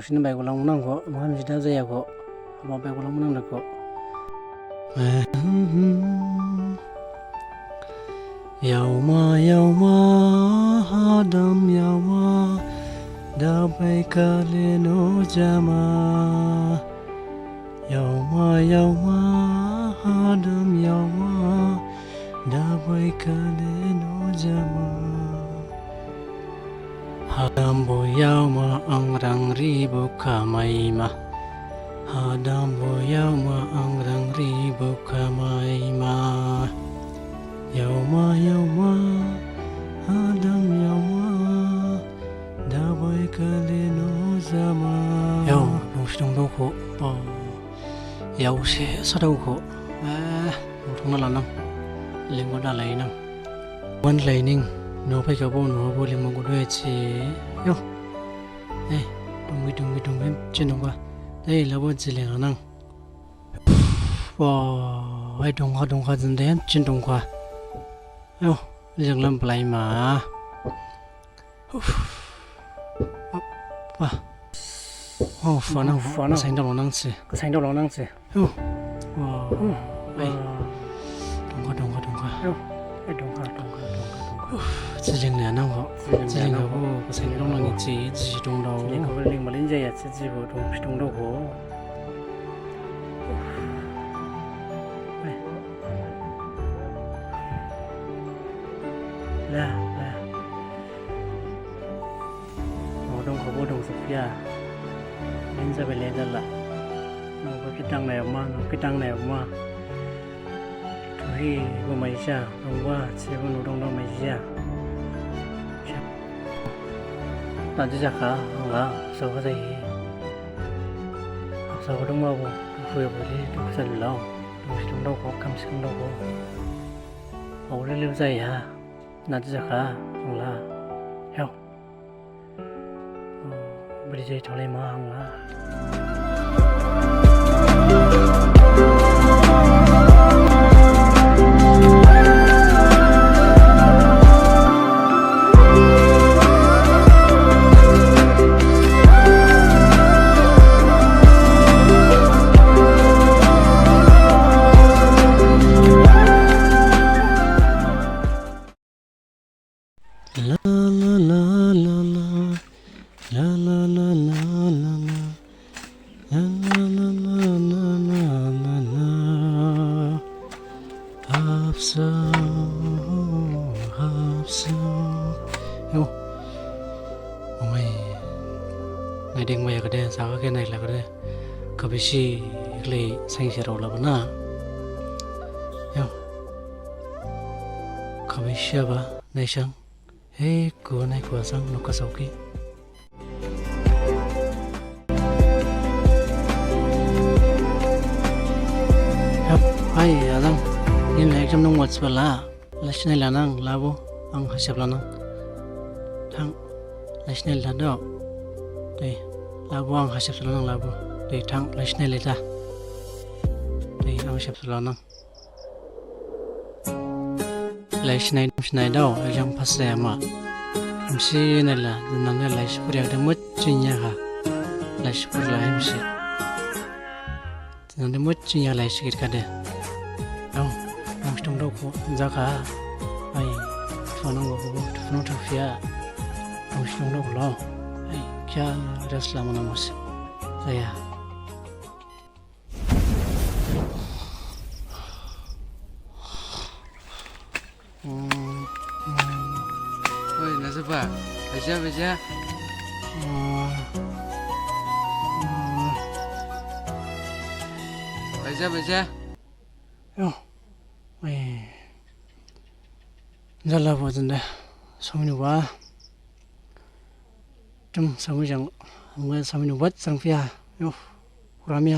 nongsiनि baikgulang menangko makan sida zayako apa baikgulang menang dako yauma yauma hadam yauma dabai kaleno jama yauma yauma hadam yauma dabai kaleno jama hadam bo yauma angrang ribu kamaima hadam bo yauma angrang ribu kamaima yauma yauma hadam yauma dabai kaleno jama yaw nongsidong doko yaw se sadauko nongtongna lanang linggo dalai nang wan laining no pai ka bo no bo lingmo godo echi yo dungmi chinong ba dai labo jilenga nang ai dongkha jinde chindong kwa yo jinglam plai ma fanang sain dong nang chi yo ai dongkha yo dongkha 지ling nè nang ho 지ling ho ko sai dong nang chi dong dao 지ling ho ling malin jaya chi bo dong dao ho la dong ho bo dong Sophia lên ra về lên là nó có cái tăng này mà thì của mày sao đông qua sẽ có nụ đông đông mày sao ta chỉ chắc hả không là sao có gì sao có đông mau vừa vừa đi đông sần lâu đông đâu có cầm sừng đâu có ấu lên liêu dày hả ta chỉ chắc hả không là heo bây giờ thằng này mà không là Yo, ôi, ngày đêm bây giờ cái đây sao cái này là cái đây, cái bị gì lấy sang xe rồi là vấn à, yo, cái bị gì ba, này sang, của này của sang nó có sao kia, yo, ai à đang, nhìn lại trong nông vật là này là năng là vô, ăn hạt sẹp là năng. Thang national là đó đây là buang hasap selanang labu đây thang national là đây ang hasap selanang national đó yang pas mà msi này là nang là spur yang demut cinya ha la spur la msi nang demut cinya la sikit kada ang stung do ko jaka ai phonong go phonong thafia Nong đâu lo, ai kia rất là mong muốn vậy à? Ôi, nó sao vậy? Bây giờ, yo, ai, rất là vui đấy, xong rồi quá. Trong sao bây giờ người sao mình vất sang phía yo ramia